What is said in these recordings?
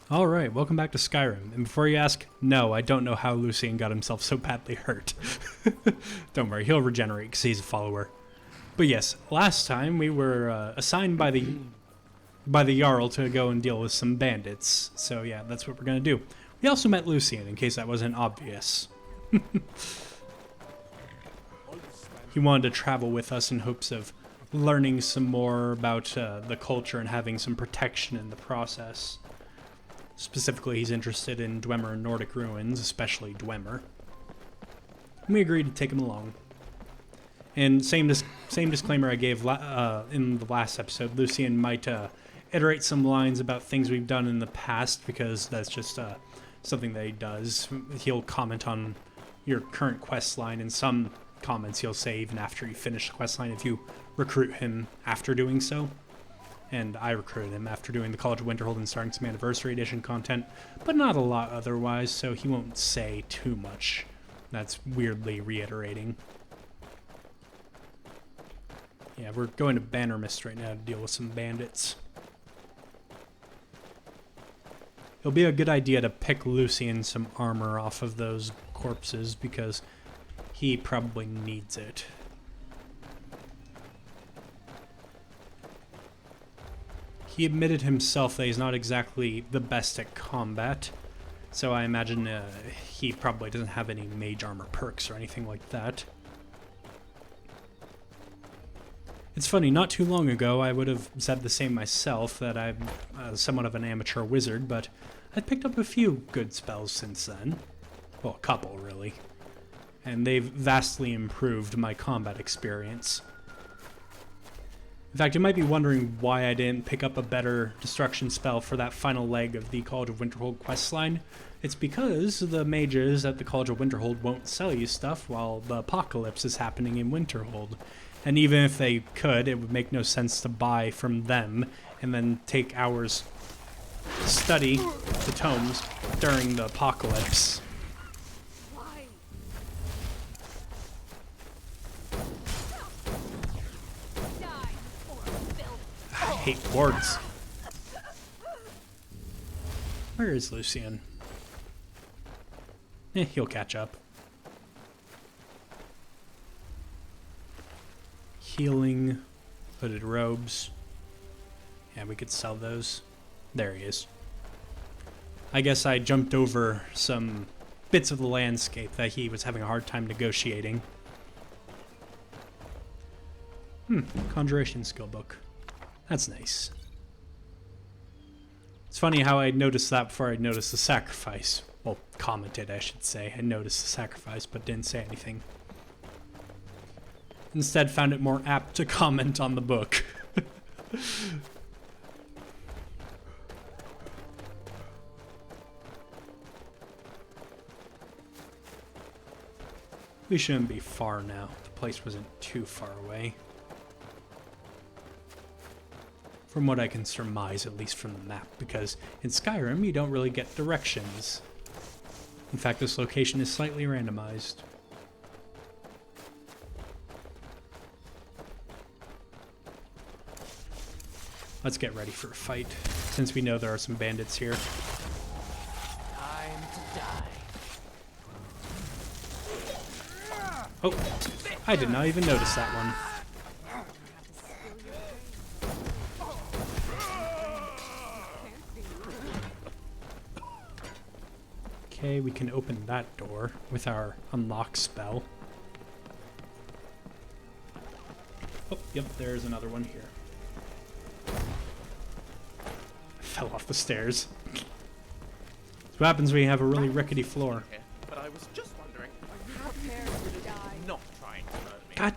Alright, welcome back to Skyrim. And before you ask, no, I don't know how Lucian got himself so badly hurt. Don't worry, he'll regenerate because he's a follower. But yes, last time we were assigned by the Jarl to go and deal with some bandits. So yeah, that's what we're going to do. We also met Lucian, in case that wasn't obvious. He wanted to travel with us in hopes of learning some more about the culture and having some protection in the process. Specifically, he's interested in Dwemer and Nordic ruins, especially Dwemer. And we agreed to take him along. And same disclaimer I gave in the last episode, Lucian might iterate some lines about things we've done in the past, because that's just something that he does. He'll comment on your current quest line, and some comments he'll say even after you finish the quest line if you recruit him after doing so. And I recruited him after doing the College of Winterhold and starting some Anniversary Edition content, but not a lot otherwise, so he won't say too much. That's weirdly reiterating. Yeah, we're going to Bannermist right now to deal with some bandits. It'll be a good idea to pick Lucian some armor off of those corpses, because he probably needs it. He admitted himself that he's not exactly the best at combat, so I imagine he probably doesn't have any mage armor perks or anything like that. It's funny, not too long ago I would have said the same myself, that I'm somewhat of an amateur wizard, but I've picked up a few good spells since then. Well, a couple, really. And they've vastly improved my combat experience. In fact, you might be wondering why I didn't pick up a better destruction spell for that final leg of the College of Winterhold questline. It's because the mages at the College of Winterhold won't sell you stuff while the apocalypse is happening in Winterhold. And even if they could, it would make no sense to buy from them and then take hours to study the tomes during the apocalypse. I hate wards. Where is Lucian? He'll catch up. Healing, hooded robes. Yeah, we could sell those. There he is. I guess I jumped over some bits of the landscape that he was having a hard time negotiating. Conjuration skill book. That's nice. It's funny how I noticed that before I noticed the sacrifice. Well, commented, I should say. I noticed the sacrifice, but didn't say anything. Instead, found it more apt to comment on the book. We shouldn't be far now. The place wasn't too far away. From what I can surmise, at least from the map, because in Skyrim you don't really get directions. In fact, this location is slightly randomized. Let's get ready for a fight, since we know there are some bandits here. Time to die. Oh, I did not even notice that one. Okay, we can open that door with our unlock spell. Oh, yep, there's another one here. I fell off the stairs. That's what happens when you have a really rickety floor. But I was just wondering, how do you not trying to murder me? God.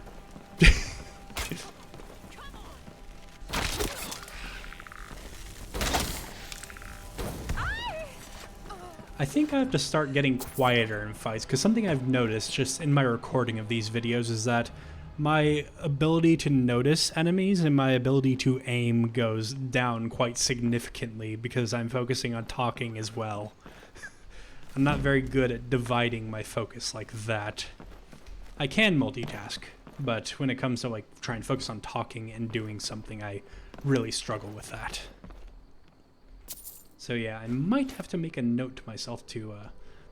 I think I have to start getting quieter in fights, because something I've noticed just in my recording of these videos is that my ability to notice enemies and my ability to aim goes down quite significantly because I'm focusing on talking as well. I'm not very good at dividing my focus like that. I can multitask, but when it comes to like trying to focus on talking and doing something, I really struggle with that. So yeah, I might have to make a note to myself to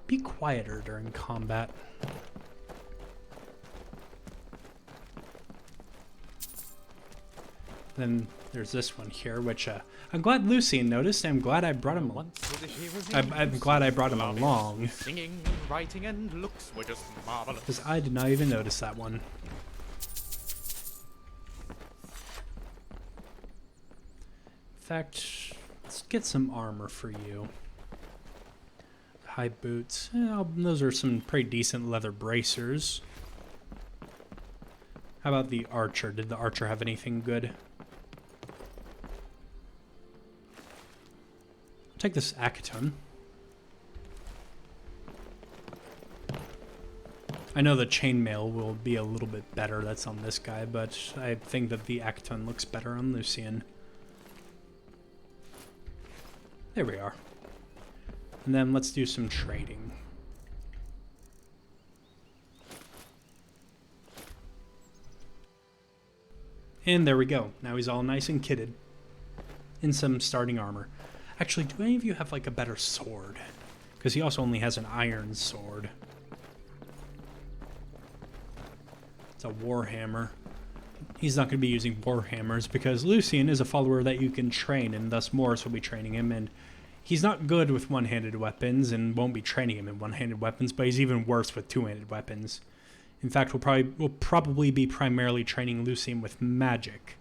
be quieter during combat. Then there's this one here, which I'm glad Lucian noticed. I'm glad I brought him. I'm glad I brought him along. Singing, writing, and looks were just marvelous. Because I did not even notice that one. In fact, let's get some armor for you. High boots. Those are some pretty decent leather bracers. How about the archer? Did the archer have anything good? Take this Akaton. I know the chainmail will be a little bit better, that's on this guy, but I think that the Akaton looks better on Lucian. There we are. And then let's do some trading. And there we go. Now he's all nice and kitted. In some starting armor. Actually, do any of you have like a better sword? Because he also only has an iron sword. It's a warhammer. He's not going to be using warhammers because Lucian is a follower that you can train, and thus Morris will be training him, and he's not good with one-handed weapons and won't be training him in one-handed weapons, but he's even worse with two-handed weapons. In fact, we'll probably be primarily training Lucian with magic,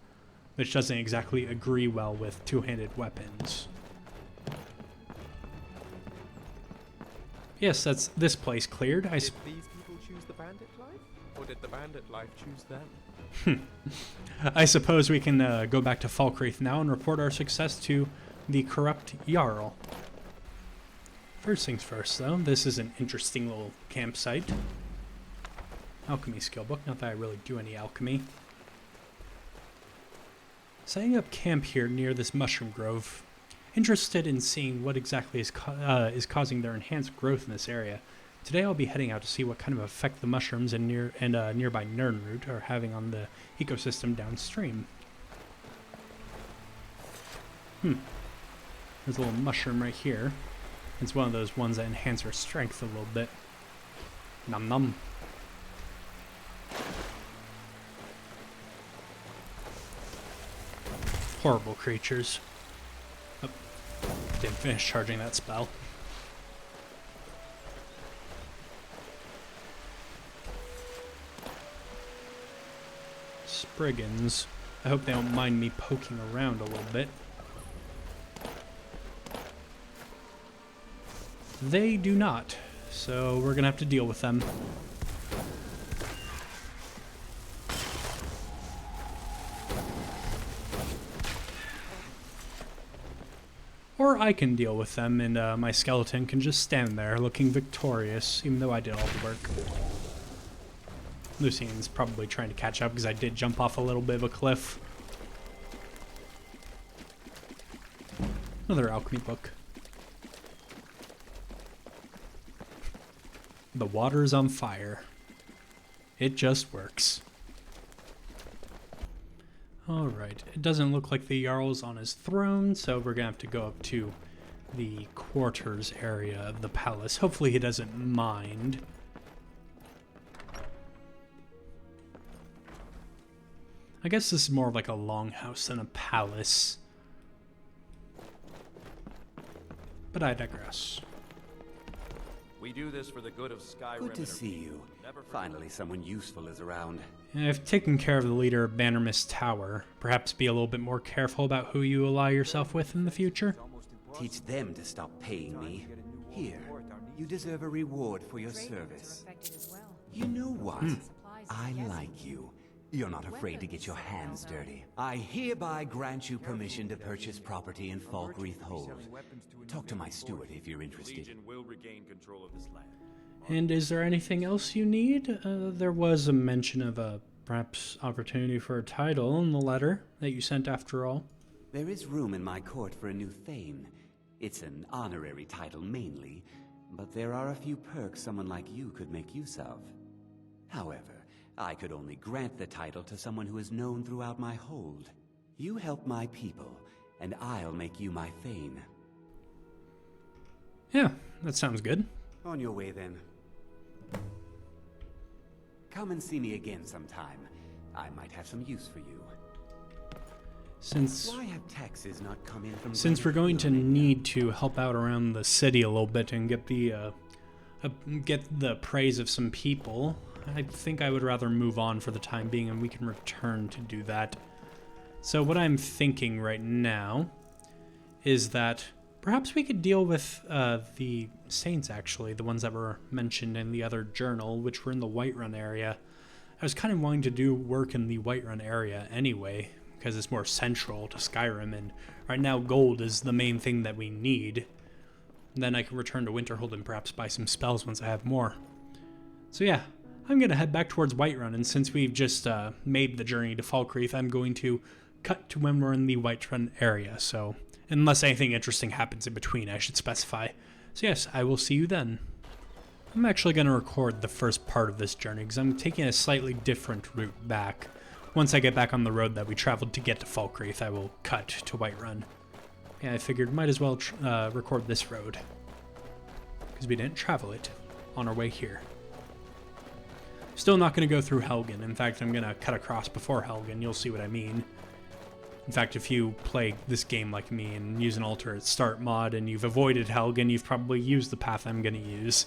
which doesn't exactly agree well with two-handed weapons. Yes, that's this place cleared. Did these people choose the bandit life, or did the bandit life choose them? I suppose we can go back to Falkreath now and report our success to the corrupt Jarl. First things first, though, this is an interesting little campsite. Alchemy skill book, not that I really do any alchemy. Setting up camp here near this mushroom grove. Interested in seeing what exactly is causing their enhanced growth in this area. Today I'll be heading out to see what kind of effect the mushrooms and nearby Nirnroot are having on the ecosystem downstream. There's a little mushroom right here. It's one of those ones that enhance our strength a little bit. Nom nom. Horrible creatures. Oh, didn't finish charging that spell. Spriggans. I hope they don't mind me poking around a little bit. They do not, so we're gonna have to deal with them. Or I can deal with them, and my skeleton can just stand there looking victorious, even though I did all the work. Lucian's probably trying to catch up because I did jump off a little bit of a cliff. Another alchemy book. The water is on fire. It just works. Alright, it doesn't look like the Jarl's on his throne, so we're gonna have to go up to the quarters area of the palace. Hopefully he doesn't mind. I guess this is more of like a longhouse than a palace. But I digress. We do this for the good of Skyrim. Good to see you. Finally, someone useful is around. I've taken care of the leader of Bannermist Tower. Perhaps be a little bit more careful about who you ally yourself with in the future. Teach them to stop paying me. Here, you deserve a reward for your service. You know what? I like you. You're not afraid to get your hands dirty. I hereby grant you permission to purchase property in Falkreath Hold. Talk to my steward if you're interested. And is there anything else you need? There was a mention of a perhaps opportunity for a title in the letter that you sent after all. There is room in my court for a new Thane. It's an honorary title mainly, but there are a few perks someone like you could make use of. However, I could only grant the title to someone who is known throughout my hold. You help my people, and I'll make you my Thane. that sounds good. On your way then. Come and see me again sometime. I might have some use for you. Since Why have taxes not come in from we're going to need to help out around the city a little bit and get the praise of some people, I think I would rather move on for the time being, and we can return to do that. So what I'm thinking right now is that perhaps we could deal with the Saints, actually, the ones that were mentioned in the other journal, which were in the Whiterun area. I was kind of wanting to do work in the Whiterun area anyway, because it's more central to Skyrim, and right now gold is the main thing that we need. And then I can return to Winterhold and perhaps buy some spells once I have more. So yeah, I'm going to head back towards Whiterun, and since we've just made the journey to Falkreath, I'm going to cut to when we're in the Whiterun area, so unless anything interesting happens in between, I should specify. So yes, I will see you then. I'm actually going to record the first part of this journey because I'm taking a slightly different route back. Once I get back on the road that we traveled to get to Falkreath, I will cut to Whiterun. Yeah, I figured might as well record this road because we didn't travel it on our way here. Still not going to go through Helgen. In fact, I'm going to cut across before Helgen. You'll see what I mean. In fact, if you play this game like me and use an alternate start mod and you've avoided Helgen, you've probably used the path I'm going to use.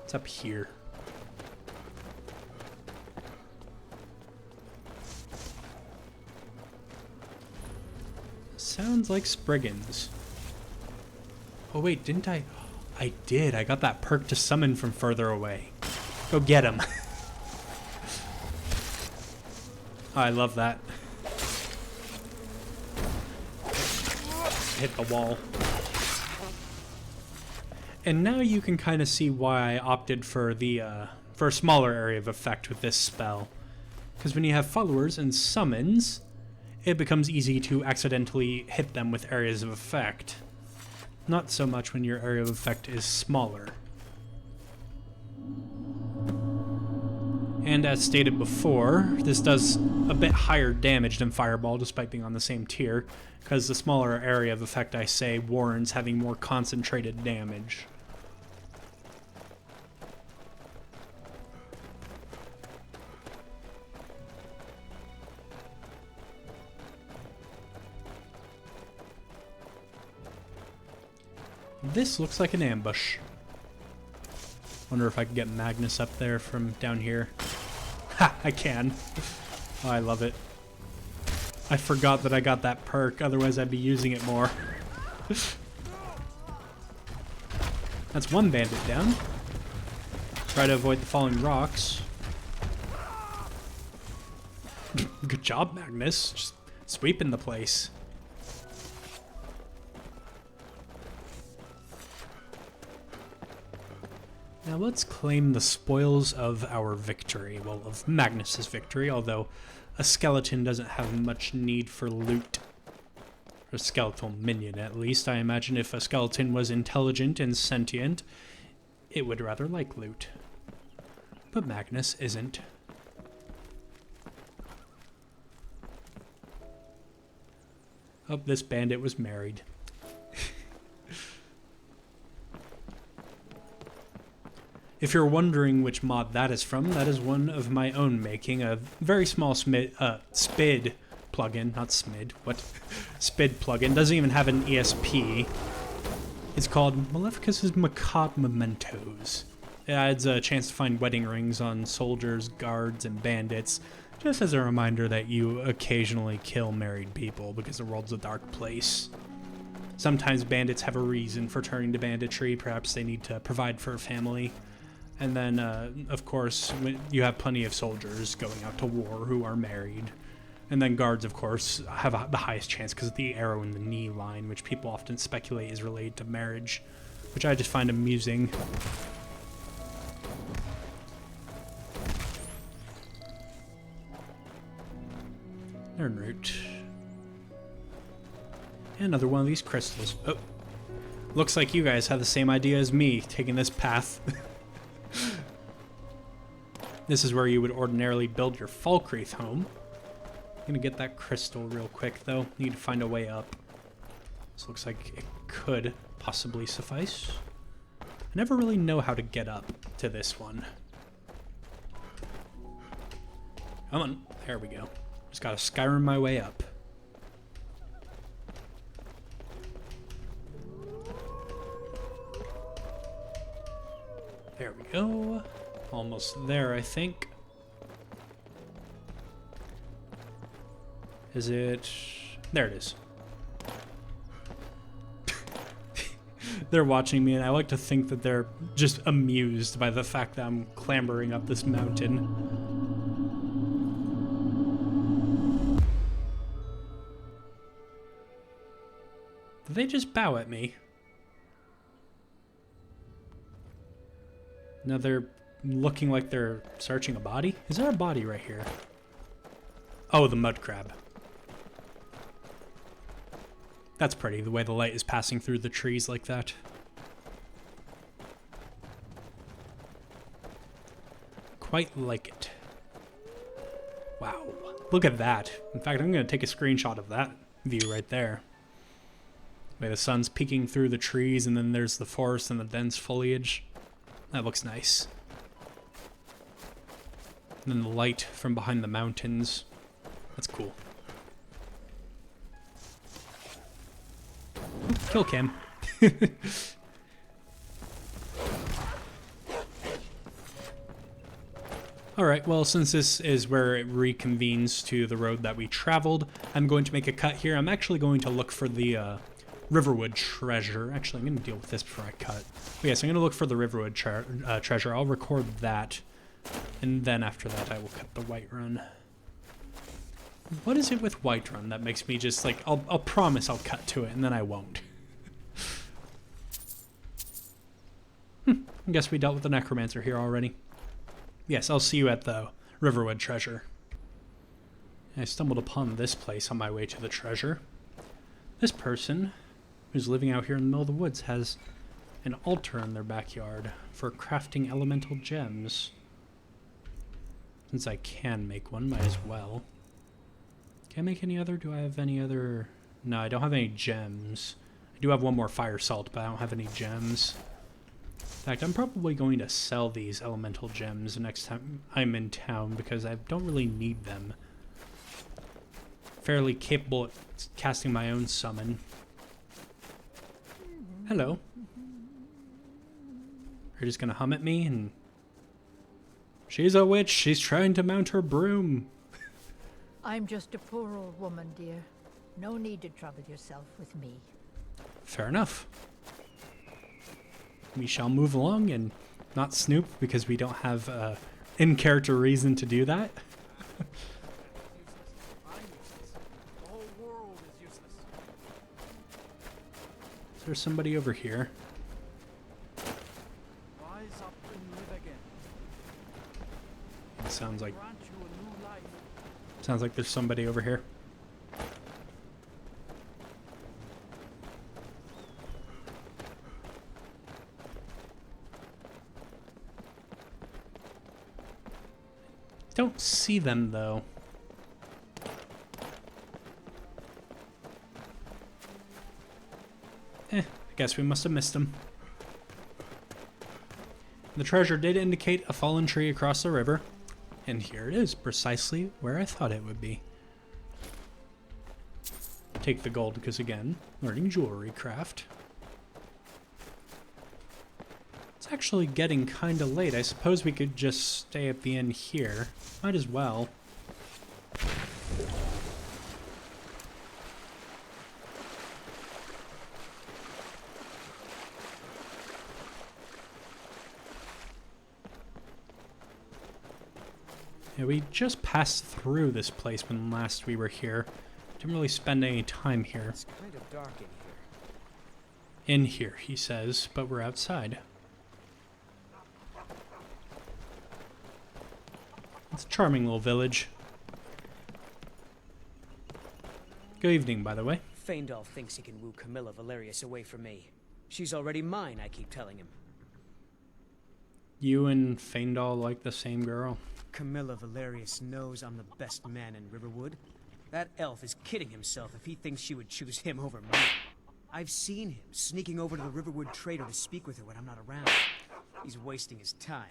It's up here. Sounds like Spriggans. Oh wait, didn't I? I did. I got that perk to summon from further away. Go get him. Oh, I love that. Hit the wall. And now you can kind of see why I opted for the for a smaller area of effect with this spell. Because when you have followers and summons, it becomes easy to accidentally hit them with areas of effect. Not so much when your area of effect is smaller. And as stated before, this does a bit higher damage than Fireball despite being on the same tier, because the smaller area of effect, I say, warrants having more concentrated damage. This looks like an ambush. Wonder if I can get Magnus up there from down here. Ha! I can. Oh, I love it. I forgot that I got that perk, otherwise I'd be using it more. That's one bandit down. Try to avoid the falling rocks. Good job, Magnus. Just sweeping the place. Now let's claim the spoils of our victory. Well, of Magnus's victory, although a skeleton doesn't have much need for loot. Or a skeletal minion, at least. I imagine if a skeleton was intelligent and sentient, it would rather like loot. But Magnus isn't. Oh, this bandit was married. If you're wondering which mod that is from, that is one of my own making, a very small SPID plugin, not SMID, what? SPID plugin, doesn't even have an ESP. It's called Maleficus's Macabre Mementos. It adds a chance to find wedding rings on soldiers, guards, and bandits, just as a reminder that you occasionally kill married people because the world's a dark place. Sometimes bandits have a reason for turning to banditry, perhaps they need to provide for a family. And then, of course, you have plenty of soldiers going out to war who are married. And then guards, of course, have the highest chance because of the arrow in the knee line, which people often speculate is related to marriage, which I just find amusing. Learn route. Another one of these crystals. Oh, looks like you guys have the same idea as me, taking this path. This is where you would ordinarily build your Falkreath home. I'm gonna get that crystal real quick, though. Need to find a way up. This looks like it could possibly suffice. I never really know how to get up to this one. Come on, there we go. Just gotta Skyrim my way up. There we go. Almost there, I think. Is it... There it is. They're watching me, and I like to think that they're just amused by the fact that I'm clambering up this mountain. Did they just bow at me? Now they're looking like they're searching a body? Is there a body right here? Oh, the mud crab. That's pretty, the way the light is passing through the trees like that. Quite like it. Wow. Look at that. In fact, I'm going to take a screenshot of that view right there. Where the sun's peeking through the trees, and then there's the forest and the dense foliage. That looks nice. And then the light from behind the mountains. That's cool. Kill cam. Alright, well, since this is where it reconvenes to the road that we traveled, I'm going to make a cut here. I'm actually going to look for the Riverwood treasure. Actually, I'm going to deal with this before I cut. But yes, I'm going to look for the Riverwood treasure. I'll record that, and then after that I will cut the Whiterun. What is it with Whiterun that makes me just like, I'll promise I'll cut to it, and then I won't. I guess we dealt with the necromancer here already. Yes, I'll see you at the Riverwood treasure. I stumbled upon this place on my way to the treasure. This person, who's living out here in the middle of the woods, has an altar in their backyard for crafting elemental gems. Since I can make one, might as well. Can I make any other? Do I have any other? No, I don't have any gems. I do have one more fire salt, but I don't have any gems. In fact, I'm probably going to sell these elemental gems next time I'm in town because I don't really need them. Fairly capable at casting my own summon. Hello. You're just gonna hum at me and... She's a witch, she's trying to mount her broom. I'm just a poor old woman, dear. No need to trouble yourself with me. Fair enough. We shall move along and not snoop because we don't have in-character reason to do that. Is there somebody over here? Rise up and live again. It sounds like Grant you a new life. Sounds like there's somebody over here. Don't see them though. I guess we must have missed them. The treasure did indicate a fallen tree across the river. And here it is, precisely where I thought it would be. Take the gold, because again, learning jewelry craft. It's actually getting kind of late. I suppose we could just stay at the inn here. Might as well. Yeah, we just passed through this place when last we were here. Didn't really spend any time here. It's kind of dark in here. In here, he says, but we're outside. It's a charming little village. Good evening, by the way. Faendal thinks he can woo Camilla Valerius away from me. She's already mine, I keep telling him. You and Faendal like the same girl? Camilla Valerius knows I'm the best man in Riverwood. That elf is kidding himself if he thinks she would choose him over me. I've seen him sneaking over to the Riverwood Trader to speak with her when I'm not around. He's wasting his time.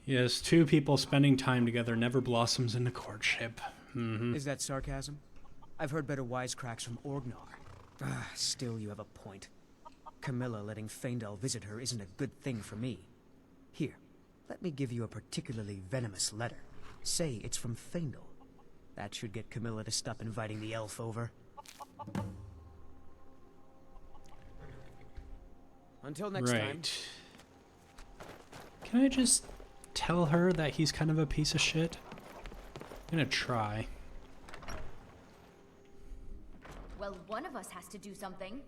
Yes, two people spending time together never blossoms into courtship. Is that sarcasm? I've heard better wisecracks from Orgnar. Still, you have a point. Camilla letting Faendal visit her isn't a good thing for me. Here, let me give you a particularly venomous letter. Say it's from Faendal. That should get Camilla to stop inviting the elf over. Until next time. Right. Can I just tell her that he's kind of a piece of shit? I'm gonna try. Well, one of us has to do something.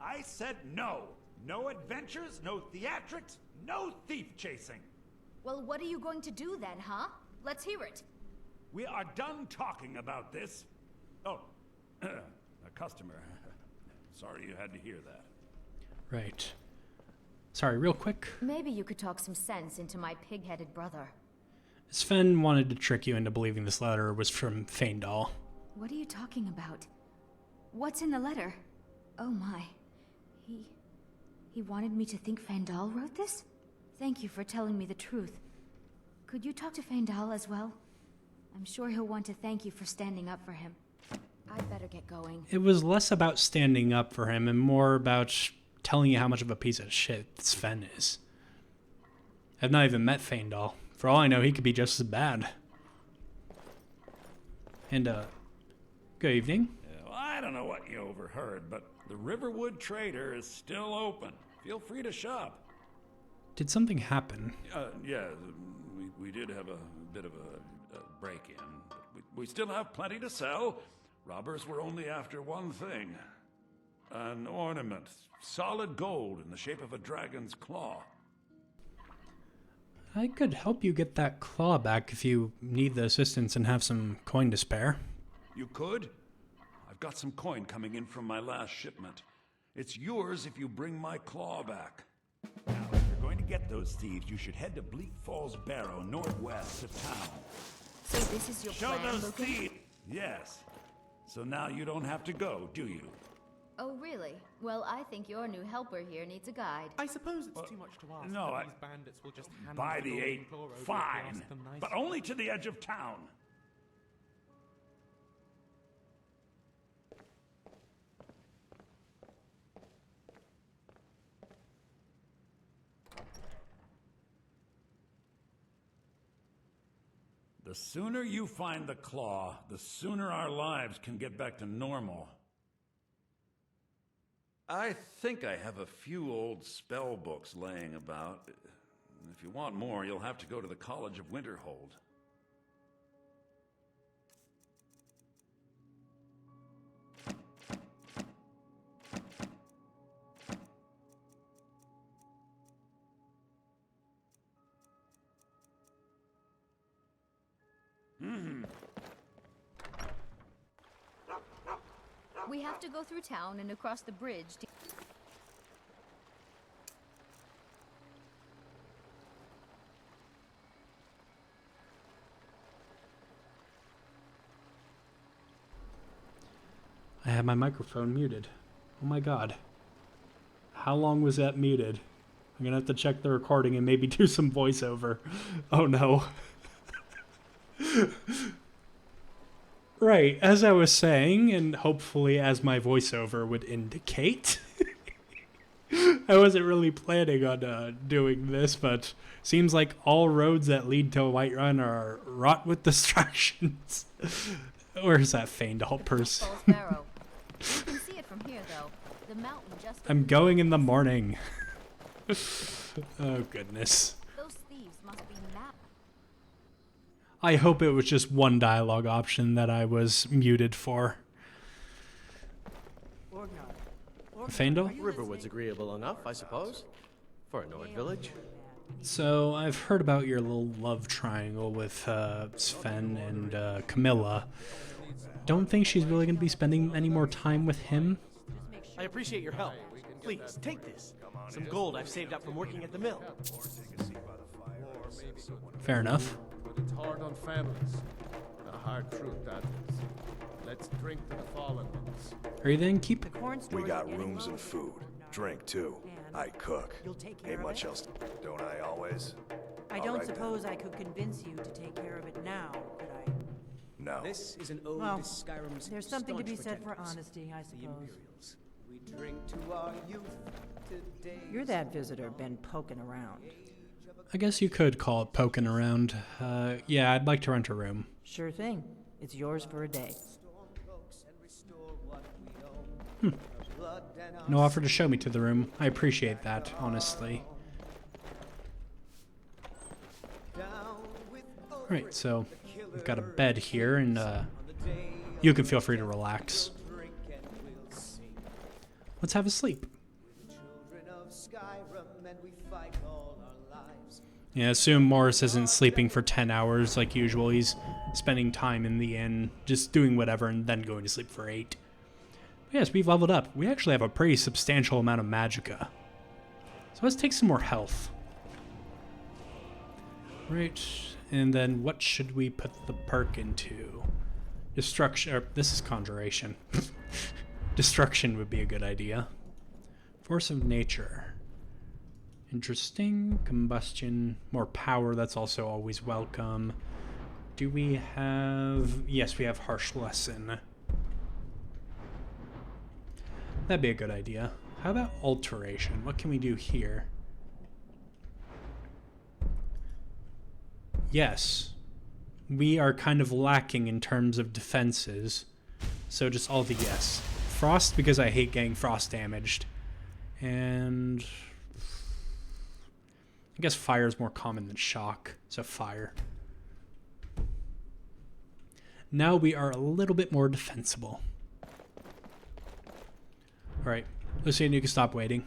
I said no. No adventures, no theatrics, no thief chasing. Well, what are you going to do then, huh? Let's hear it. We are done talking about this. Oh, a customer. Sorry you had to hear that. Right. Sorry, real quick. Maybe you could talk some sense into my pig-headed brother. Sven wanted to trick you into believing this letter was from Faendal. What are you talking about? What's in the letter? Oh my. He wanted me to think Faendal wrote this? Thank you for telling me the truth. Could you talk to Faendal as well? I'm sure he'll want to thank you for standing up for him. I'd better get going. It was less about standing up for him and more about telling you how much of a piece of shit Sven is. I've not even met Faendal. For all I know, he could be just as bad. And, good evening. Well, I don't know what you overheard, but the Riverwood Trader is still open. Feel free to shop. Did something happen? Yeah, we did have a bit of a break-in, but we still have plenty to sell. Robbers were only after one thing. An ornament, solid gold in the shape of a dragon's claw. I could help you get that claw back if you need the assistance and have some coin to spare. You could? I've got some coin coming in from my last shipment. It's yours if you bring my claw back. Now, if you're going to get those thieves, you should head to Bleak Falls Barrow, northwest of town. So this is your Show plan, those Lucan? thieves! Yes. So now you don't have to go, do you? Oh, really? Well, I think your new helper here needs a guide. I suppose it's too much to ask. no, that I- these bandits will just hand Buy us the golden 8, claw over if we fine. ask them nicely. But only to the edge of town. The sooner you find the claw, the sooner our lives can get back to normal. I think I have a few old spell books laying about. If you want more, you'll have to go to the College of Winterhold. We have to go through town and across the bridge to... I have my microphone muted. Oh my god. How long was that muted? I'm gonna have to check the recording and maybe do some voiceover. Oh no. Right, as I was saying, and hopefully as my voiceover would indicate, I wasn't really planning on doing this, but seems like all roads that lead to Whiterun are wrought with distractions. Where's that Faendal person? Falls Barrow. You can see it from here, though. The mountain just... I'm going in the morning. Oh, goodness. Those thieves must be mad. I hope it was just one dialogue option that I was muted for. Faendal? Riverwood's agreeable enough, I suppose, for a Nord village. So, I've heard about your little love triangle with Sven and Camilla. Don't think she's really going to be spending any more time with him? I appreciate your help. Please, take this. Some gold I've saved up from working at the mill. Fair enough. But it's hard on families. The hard truth, that is. Let's drink to the fallen ones. Are you the innkeep? We got rooms and food. Drink, too. I cook. Ain't much else, don't I always? I don't suppose I could convince you to take care of it now, could I? No. This is an ode Well, to Skyrim's there's something to be staunch said for protectors, honesty, I the suppose. Imperials. We drink to our youth today. You're that visitor been poking around. I guess you could call it poking around. Yeah, I'd like to rent a room. Sure thing. It's yours for a day. No offer to show me to the room. I appreciate that, honestly. Alright, so we've got a bed here, and you can feel free to relax. Let's have a sleep. Yeah, assume Morris isn't sleeping for 10 hours like usual. He's spending time in the inn, just doing whatever, and then going to sleep for 8. But yes, we've leveled up. We actually have a pretty substantial amount of magicka. So let's take some more health. Right, and then what should we put the perk into? Destruction, or this is conjuration. Destruction would be a good idea. Force of nature. Interesting. Combustion. More power, that's also always welcome. Do we have... Yes, we have harsh lesson. That'd be a good idea. How about alteration? What can we do here? Yes. We are kind of lacking in terms of defenses. So just all the yes. Frost, because I hate getting frost damaged. And... I guess fire is more common than shock. So fire. Now we are a little bit more defensible. Alright. Lucian, you can stop waiting.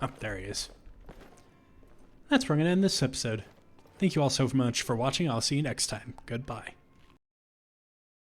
Oh, there he is. That's where I'm going to end this episode. Thank you all so much for watching. I'll see you next time. Goodbye.